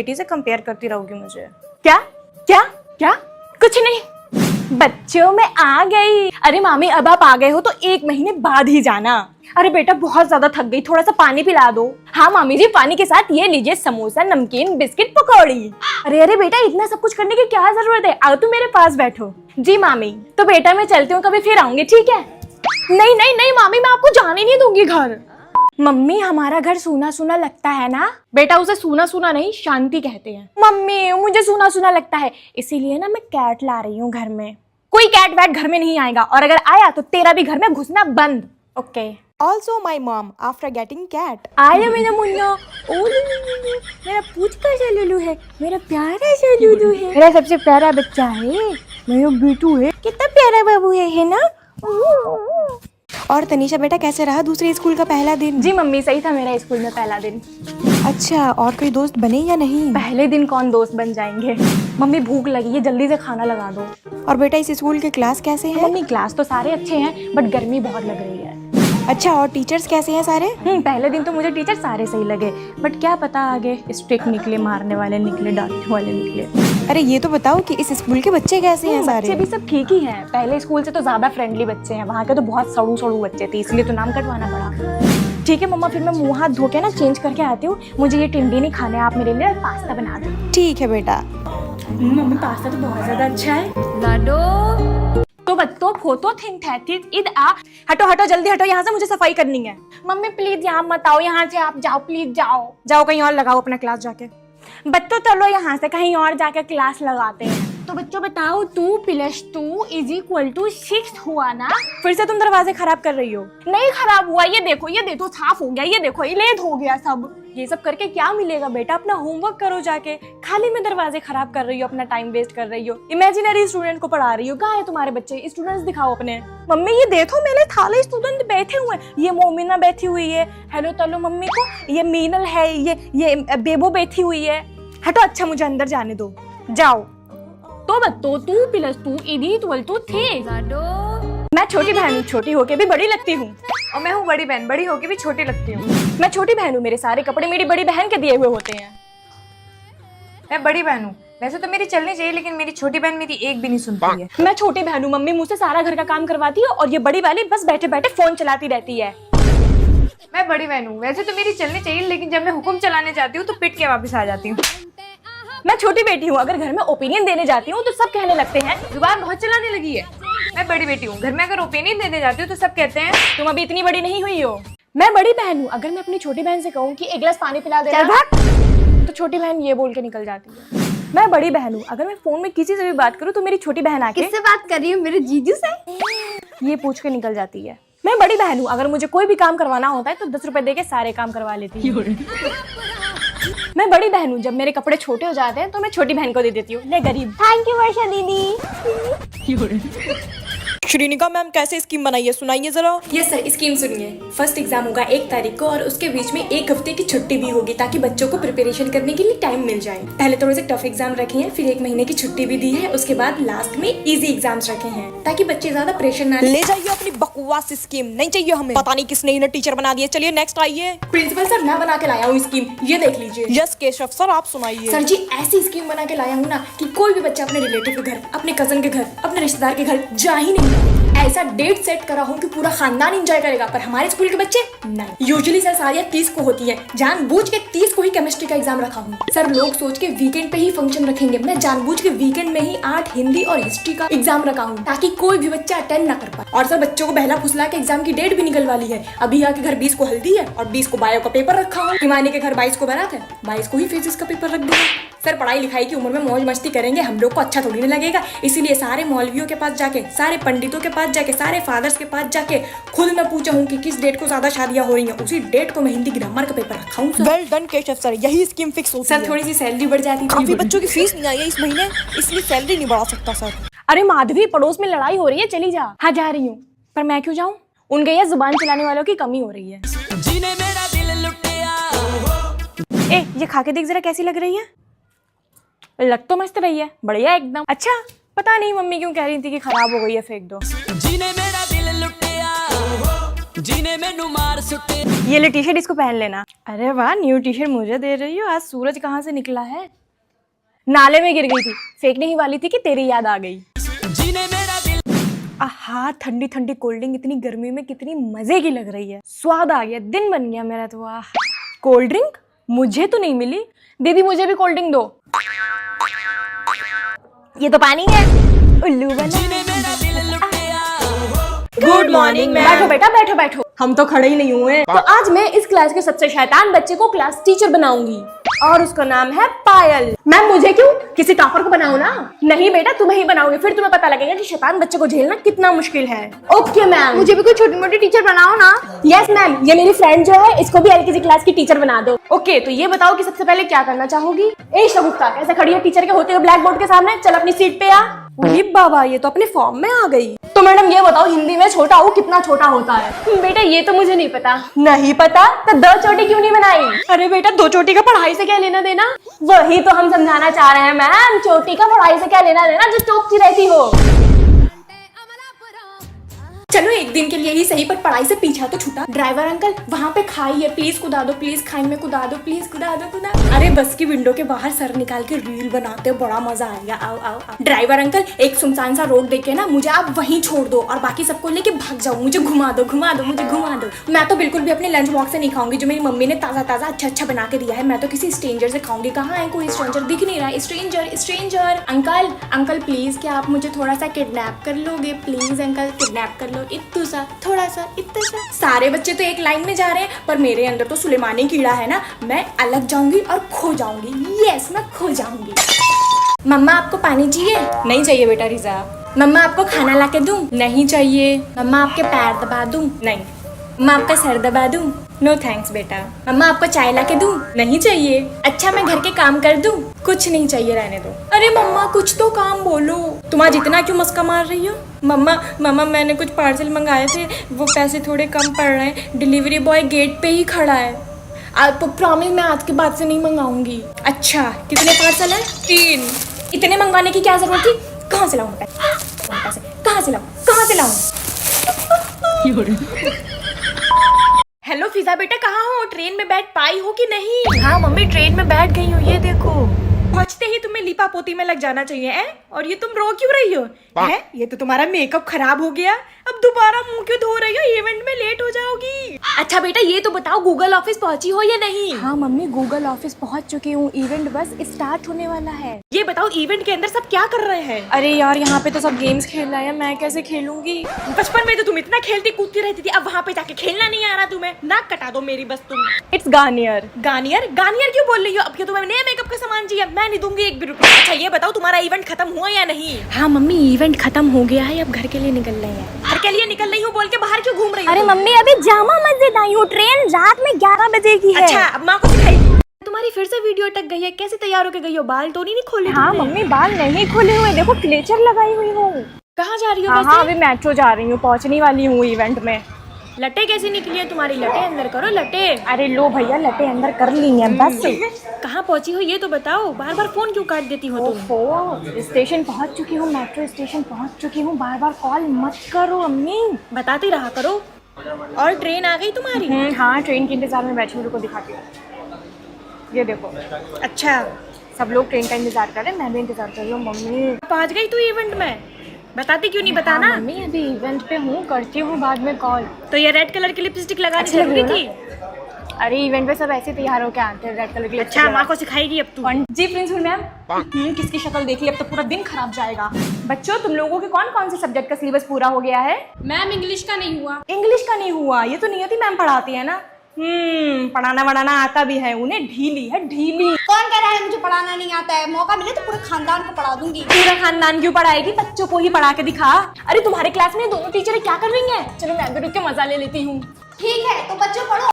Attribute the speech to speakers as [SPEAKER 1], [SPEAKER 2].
[SPEAKER 1] बेटी से कंपेयर करती रहोगी मुझे।
[SPEAKER 2] क्या क्या क्या? कुछ नहीं बच्चों, मैं आ गई। अरे मामी, अब आप आ गए हो तो 1 महीने बाद ही जाना। अरे बेटा बहुत ज्यादा थक गई, थोड़ा सा पानी पिला दो। हाँ मामी जी, पानी के साथ ये लीजिए समोसा, नमकीन, बिस्किट, पकौड़ी। अरे अरे बेटा, इतना सब कुछ करने की क्या जरूरत है, आओ तुम मेरे पास बैठो। जी मामी, तो बेटा मैं चलती हूँ, कभी फिर आऊंगी, ठीक है? नहीं नहीं नहीं मामी, मैं आपको जाने नहीं दूंगी घर। मम्मी, हमारा घर सूना सूना लगता है ना? बेटा उसे सूना सूना नहीं, शांति कहते हैं। मम्मी मुझे सूना सूना लगता है, इसीलिए ना मैं कैट ला रही हूँ घर में। कोई कैट वैट घर में नहीं आएगा, और अगर आया तो तेरा भी घर में घुसना बंद। Okay.
[SPEAKER 1] Also my mom after getting cat.
[SPEAKER 2] आया मेरा मुन्ना। ओ लुलु, मेरा पूछ का सा लुलु है, मेरा प्यारा सा लुलु है, मेरा सबसे प्यारा बच्चा है, मेरा बेटू है। कितना प्यारा बाबू है ना?
[SPEAKER 1] और तनीषा बेटा कैसे रहा दूसरे स्कूल का पहला दिन?
[SPEAKER 2] जी मम्मी, सही था मेरा स्कूल में पहला दिन।
[SPEAKER 1] अच्छा, और कोई दोस्त बने या नहीं?
[SPEAKER 2] पहले दिन कौन दोस्त बन जाएंगे। मम्मी भूख लगी है, जल्दी से खाना लगा दो।
[SPEAKER 1] और बेटा इस स्कूल के क्लास कैसे हैं?
[SPEAKER 2] मम्मी क्लास तो सारे अच्छे हैं, बट गर्मी बहुत लग रही है।
[SPEAKER 1] अच्छा, और टीचर्स कैसे हैं सारे?
[SPEAKER 2] पहले दिन तो मुझे टीचर सारे सही लगे, बट क्या पता आगे स्ट्रिक्ट निकले, मारने वाले निकले, डांटने वाले निकले।
[SPEAKER 1] अरे ये तो बताओ कि इस स्कूल के बच्चे कैसे हैं सारे?
[SPEAKER 2] बच्चे भी सब ठीक ही हैं। पहले स्कूल से तो ज्यादा फ्रेंडली बच्चे हैं, वहाँ के तो बहुत सड़ू सड़ू बच्चे थे, इसलिए तो नाम कटवाना पड़ा। ठीक है मम्मा, फिर मैं मुंह हाथ धो के ना चेंज करके आती हूँ। मुझे ये टिंडी नहीं खाने, आप मेरे लिए पास्ता बना दो।
[SPEAKER 1] ठीक है बेटा।
[SPEAKER 2] मम्मी पास्ता तो बहुत ज्यादा अच्छा है। लाडो तो बत्तो फोतो थिंक थैथिस इद आ। हटो हटो जल्दी हटो यहाँ से, मुझे सफाई करनी है। मम्मी प्लीज यहाँ मत आओ, यहाँ से आप जाओ, प्लीज जाओ जाओ, कहीं और लगाओ अपना क्लास जाके। बच्चों चलो यहाँ से कहीं और जाके क्लास लगाते हैं। तो बच्चों बताओ, 2 + 2 = 6 हुआ ना? फिर से तुम दरवाजे खराब कर रही हो। नहीं खराब हुआ, ये देखो साफ हो गया, ये देखो लेट हो गया सब। ये सब करके क्या मिलेगा बेटा, अपना होमवर्क करो जाके। खाली में दरवाजे खराब कर रही हो, अपना टाइम वेस्ट कर रही हो, इमेजिनरी स्टूडेंट को पढ़ा रही हो। कहाँ है तुम्हारे बच्चे? स्टूडेंट्स दिखाओ अपने। मम्मी ये देखो मेरे थाले स्टूडेंट बैठे हुए हैं। ये मोमिना बैठी हुई है, हेलो तलो मम्मी को। ये मीनल है, ये बेबो बैठी हुई है। हटो, अच्छा मुझे अंदर जाने दो, जाओ। तो बत्तो 2 + 2 = 3। मैं छोटी बहन हूँ, छोटी होके भी बड़ी लगती हूँ।
[SPEAKER 1] और मैं हूँ बड़ी बहन, बड़ी होके भी छोटी लगती हूँ।
[SPEAKER 2] मैं छोटी बहन हूँ, मेरे सारे कपड़े मेरी बड़ी बहन के दिए हुए होते हैं।
[SPEAKER 1] मैं बड़ी बहन हूँ, वैसे तो मेरी चलनी चाहिए, लेकिन मेरी छोटी बहन मेरी एक भी नहीं सुनती है।
[SPEAKER 2] मैं छोटी बहन हूँ, मम्मी मुझसे सारा घर का काम करवाती है, और ये बड़ी वाली बस बैठे बैठे फोन चलाती रहती है।
[SPEAKER 1] मैं बड़ी बहन हूँ, वैसे तो मेरी चलनी चाहिए, लेकिन जब मैं हुक्म चलाने जाती हूँ तो पिट के वापस आ जाती हूँ।
[SPEAKER 2] मैं छोटी बेटी हूँ, अगर घर में ओपिनियन देने जाती हूँ तो सब कहने लगते हैं
[SPEAKER 1] जुबान बहुत चलाने लगी है। मैं बड़ी बेटी हूँ, घर में अगर ओपिनियन देने जाती हूँ तो सब कहते हैं
[SPEAKER 2] तुम अभी इतनी बड़ी नहीं हुई हो। मैं बड़ी बहन हूँ, अगर मैं अपनी छोटी बहन से कहूँ कि 1 गिलास पानी पिला दे, तो छोटी बहन ये बोल के निकल जाती है। मैं बड़ी बहन हूँ, अगर मैं फोन में किसी से भी बात करूँ तो मेरी छोटी बहन आके
[SPEAKER 3] किससे बात कर रही हूँ? मेरे जीजू से।
[SPEAKER 2] ये पूछ के निकल जाती है। मैं बड़ी बहन हूँ, अगर मुझे कोई भी काम करवाना होता है तो 10 रुपए दे के सारे काम करवा लेती हूँ। मैं बड़ी बहन हूँ, जब मेरे कपड़े छोटे हो जाते हैं तो मैं छोटी बहन को दे देती हूँ, ले गरीब।
[SPEAKER 3] थैंक यू वर्षा दीदी।
[SPEAKER 1] श्रीनिका मैम कैसे स्कीम बनाई है, सुनाइए जरा।
[SPEAKER 2] यस सर, स्कीम सुनिए। फर्स्ट एग्जाम होगा 1 तारीख को, और उसके बीच में 1 हफ्ते की छुट्टी भी होगी, ताकि बच्चों को प्रिपरेशन करने के लिए टाइम मिल जाए। पहले थोड़े से टफ एग्जाम रखे हैं, फिर 1 महीने की छुट्टी भी दी है, उसके बाद लास्ट में इजी एग्जाम्स रखे हैं, ताकि बच्चे ज्यादा प्रेशर ना
[SPEAKER 1] ले जाइए अपनी बकवास स्कीम, नहीं चाहिए हमें। पता नहीं किसने इन्हें टीचर बना दिया। चलिए नेक्स्ट आइए।
[SPEAKER 2] प्रिंसिपल सर, मैं बना के लाया हूँ स्कीम, ये देख लीजिए।
[SPEAKER 1] यस केशव सर, आप सुनाइए।
[SPEAKER 2] सर जी, ऐसी स्कीम बना के लाया हूँ ना कि कोई भी बच्चा अपने रिलेटिव के घर, अपने कजन के घर, अपने रिश्तेदार के घर जा ही नहीं। ऐसा डेट सेट करा हूँ कि पूरा खानदान एंजॉय करेगा, पर हमारे स्कूल के बच्चे नहीं। यूजुअली सर सारियाँ 30 को होती है, जानबूझ के 30 को ही केमिस्ट्री का एग्जाम रखा हूँ। सर लोग सोच के वीकेंड पे ही फंक्शन रखेंगे, मैं जानबूझ के वीकेंड में ही 8 हिंदी और हिस्ट्री का एग्जाम रखा हूँ, ताकि कोई भी बच्चा अटेंड ना कर पाए। और सर बच्चों को बहला फुसला के एग्जाम की डेट भी निकल वाली है। अभी के घर 20 को हल्दी है और 20 को बायो का पेपर रखा हूँ। हिमानी के घर 22 को बारात है, 22 को ही फिजिक्स का पेपर रख दूंगा। सर पढ़ाई लिखाई की उम्र में मौज मस्ती करेंगे, हम लोग को अच्छा थोड़ी ना लगेगा, इसीलिए सारे मौलवियों के पास जाके, सारे पंडितों के पास जाके, सारे फादर्स के पास जाके खुद मैं पूछा हूँ कि किस डेट को ज्यादा शादियां हो रही हैं, उसी डेट को मैं हिंदी ग्रामर का पेपर रखा हूँ।
[SPEAKER 1] वेल डन केशव सर, यही स्कीम फिक्स होती है।
[SPEAKER 2] सर थोड़ी सी सैलरी बढ़ जाती है।
[SPEAKER 1] काफी बच्चों की फीस नहीं आई है इस महीने, इसलिए सैलरी नहीं बढ़ा सकता सर।
[SPEAKER 2] अरे माधवी, पड़ोस में लड़ाई हो रही है, चली जा। हाँ जा रही हूँ, पर मैं क्यों जाऊँ? उन गैया जुबान चलाने वालों की कमी हो रही है।
[SPEAKER 4] जिने मेरा दिल लुटिया।
[SPEAKER 2] ए, ये खा के देख जरा कैसी लग रही है। लग तो मस्त रही है, बढ़िया एकदम। अच्छा पता नहीं मम्मी क्यों कह रही थी कि खराब हो गई है, फेंक दो।
[SPEAKER 4] जिने मेरा दिल लुटिया। जिने मैनू मार सुटे
[SPEAKER 2] ये ले टी शर्ट, इसको पहन लेना। अरे वाह, न्यू टी शर्ट मुझे दे रही हो। आज सूरज कहाँ से निकला है? नाले में गिर गई थी, फेंकने ही वाली थी कि तेरी याद आ गई।
[SPEAKER 4] जिने मेरा दिल
[SPEAKER 2] आहा, ठंडी ठंडी कोल्ड ड्रिंक इतनी गर्मी में कितनी मजे की लग रही है। स्वाद आ गया, दिन बन गया मेरा तो। वाह, कोल्ड ड्रिंक मुझे तो नहीं मिली। दीदी मुझे भी कोल्ड ड्रिंक दो। ये तो पानी है। उल्लू बना।
[SPEAKER 4] जिने मेरा दिल लुटिया
[SPEAKER 2] गुड मॉर्निंग मैम। बैठो बेटा, बैठो बैठो। हम तो खड़े ही नहीं हुए। तो आज मैं इस क्लास के सबसे शैतान बच्चे को क्लास टीचर बनाऊंगी और उसका नाम है पायल। मैम मुझे क्यों? किसी टॉपर को बनाओ ना। नहीं बेटा, तुम्हें ही बनाओगे, फिर तुम्हें पता लगेगा कि शैतान बच्चे को झेलना कितना मुश्किल है। Okay ma'am.
[SPEAKER 3] मुझे भी कोई छोटी मोटी टीचर बनाओ ना।
[SPEAKER 2] यस मैम, ये मेरी फ्रेंड जो है, इसको भी एलकेजी क्लास की टीचर बना दो। ओके, तो ये बताओ कि सबसे पहले क्या करना चाहोगी? ए शगुफ्ता, कैसे खड़ी है टीचर के होते हुए ब्लैक बोर्ड के सामने? चल अपनी सीट पे आ। अरे बाबा, ये तो अपने फॉर्म में आ गई। तो मैडम ये बताओ, हिंदी में छोटा ऊ कितना छोटा होता है? बेटा ये तो मुझे नहीं पता। नहीं पता? तो दो चोटी क्यों नहीं बनाई? अरे बेटा, दो चोटी का पढ़ाई से क्या लेना देना? वही तो हम समझाना चाह रहे हैं मैम, चोटी का पढ़ाई से क्या लेना देना जो चौकती रहती हो। चलो एक दिन के लिए ही सही, पर पढ़ाई से पीछा तो छूटा। ड्राइवर अंकल, वहाँ पे खाई है, प्लीज कुदा दो, प्लीज खाई में कुदा दो, प्लीज कुदा दो, कुदा। अरे बस की विंडो के बाहर सर निकाल के रील बनाते हो, बड़ा मजा आएगा। आओ आओ आओ। ड्राइवर अंकल, एक सुनसान सा रोड देख के ना मुझे आप वहीं छोड़ दो और बाकी सबको लेके भाग जाओ। मुझे घुमा दो, घुमा दो, मुझे घुमा दो। मैं तो बिल्कुल भी अपने लंच बॉक्स से नहीं खाऊंगी जो मेरी मम्मी ने ताजा ताजा अच्छा अच्छा बना के दिया है। मैं तो किसी स्ट्रेंजर से खाऊंगी। कहाँ है कोई स्ट्रेंजर? दिख नहीं रहा है। Stranger, stranger. Uncle uncle please, क्या आप मुझे थोड़ा सा किडनैप कर लोगे? प्लीज अंकल, किडनैप कर लो। इत्तू सा, थोड़ा सा, इतना सा। सारे बच्चे तो एक लाइन में जा रहे हैं, पर मेरे अंदर तो सुलेमानी कीड़ा है ना। मैं अलग जाऊंगी और खो जाऊंगी। यस, मैं खो जाऊंगी। मम्मा आपको पानी चाहिए? नहीं चाहिए बेटा रिजा। मम्मा आपको खाना ला के दूं? नहीं चाहिए। मम्मा आपके पैर दबा दूं? नहीं। मम्मा आपका सर दबा दूं? नो थैंक्स बेटा। मम्मा आपको चाय ला के दूं? नहीं चाहिए। अच्छा मैं घर के काम कर दूं? कुछ नहीं चाहिए, रहने दो। अरे मम्मा कुछ तो काम बोलो। तुम आज इतना क्यों मस्का मार रही हो? मम्मा मम्मा मैंने कुछ पार्सल मंगाए थे, वो पैसे थोड़े कम पड़ रहे हैं। डिलीवरी बॉय गेट पे ही खड़ा है। आप प्रॉमिस मैं आज के बाद से नहीं मंगाऊंगी। अच्छा कितने पार्सल हैं? 3। इतने मंगवाने की क्या जरूरत थी? कहाँ से लाऊं पैसे? कहाँ से लाऊं? कहाँ से लाऊं? हेलो फिजा बेटा, कहाँ हो? ट्रेन में बैठ पाई हो कि नहीं? हाँ मम्मी, ट्रेन में बैठ गई हूँ। ये देखो, पहुंचते ही तुम्हें लिपा पोती में लग जाना चाहिए है? और ये तुम रो क्यों रही हो? है? ये तो तुम्हारा मेकअप खराब हो गया। अब दोबारा मुंह क्यों धो रही हो? इवेंट में लेट हो जाओगी। अच्छा बेटा ये तो बताओ, गूगल ऑफिस पहुंची हो या नहीं? हाँ मम्मी, गूगल ऑफिस पहुंच चुकी हूँ। इवेंट बस स्टार्ट होने वाला है। ये बताओ, इवेंट के अंदर सब क्या कर रहे हैं? अरे यार, यहाँ पे तो सब गेम्स खेल रहे हैं, मैं कैसे खेलूंगी? बचपन में तो तुम इतना खेलती कूदती रहती थी, अब वहाँ पे जाके खेलना नहीं आ रहा तुम्हें? नाक कटा दो मेरी बस तुम। It's Garnier. गार्नियर? गार्नियर क्यों बोल रही हो? अब क्या तुम्हें नया मेकअप का सामान चाहिए? मैं नहीं दूंगी एक भी रुपया। अच्छा ये बताओ, तुम्हारा इवेंट खत्म हुआ या नहीं? हाँ मम्मी, इवेंट खत्म हो गया है, अब घर के लिए निकल रही है। घर के लिए निकल रही हूँ बोल के बाहर क्यों घूम रही हो?
[SPEAKER 3] अरे मम्मी, अभी जामा मस्जिद आई हूँ, ट्रेन रात में 11 बजे की है।
[SPEAKER 2] अच्छा, अब माँ को सिखाएगी। तुम्हारी फिर से वीडियो अटक गई है, कैसे तैयार होके गई हो? बाल तो नहीं खोले? हाँ मम्मी, बाल नहीं खोले हुए, देखो क्लेचर लगाई हुई हूँ। कहाँ जा रही हो? हाँ अभी मेट्रो जा रही हूँ, पहुँचने वाली हूँ इवेंट में। लटे कैसे निकली है तुम्हारी? लटे अंदर करो, लटे। अरे लो भैया, लटे अंदर कर ली है बस। कहाँ पहुँची हो ये तो बताओ, बार बार फोन क्यों काट देती हो तुम? स्टेशन पहुँच चुकी हूँ, मेट्रो स्टेशन पहुँच चुकी हूँ। बार बार कॉल मत करो अम्मी, बताती रहा करो। और ट्रेन आ गई तुम्हारी? हाँ, ट्रेन के इंतजार में बैठी हूँ, रुको दिखाती हूँ। ये देखो। अच्छा, सब लोग ट्रेन का इंतजार कर रहे हैं, मैं भी इंतजार कर रही हूँ। मम्मी पहुँच गई तू इवेंट में? बताती क्यों नहीं? बताना। हाँ, मम्मी अभी इवेंट पे हूँ, करती हूँ बाद में कॉल। तो ये रेड कलर की लिपस्टिक लगानी जरूरी थी? अरे इवेंट पे सब ऐसे तैयार होके आते हैं रेड कलर की। अच्छा, माँ को सिखाएगी अब तू? जी प्रिंसिपल मैम। किसकी शक्ल देखी, अब तो पूरा दिन खराब जाएगा। बच्चों तुम लोगों के कौन कौन से सब्जेक्ट का सिलेबस पूरा हो गया है?
[SPEAKER 3] मैम इंग्लिश का नहीं हुआ।
[SPEAKER 2] इंग्लिश का नहीं हुआ? ये तो नियति मैम पढ़ाती है ना। पढ़ाना वढ़ाना आता भी है उन्हें, ढीली है ढीली।
[SPEAKER 3] कौन कह रहा है मुझे पढ़ाना नहीं आता है? मौका मिले तो पूरे खानदान को पढ़ा दूंगी।
[SPEAKER 2] पूरा खानदान क्यों पढ़ाएगी? बच्चों को ही पढ़ा के दिखा। अरे तुम्हारे क्लास में दोनों टीचर क्या कर रही हैं? चलो मैं भी रुक के मजा ले लेती हूँ।
[SPEAKER 3] ठीक है तो बच्चों पढ़ो।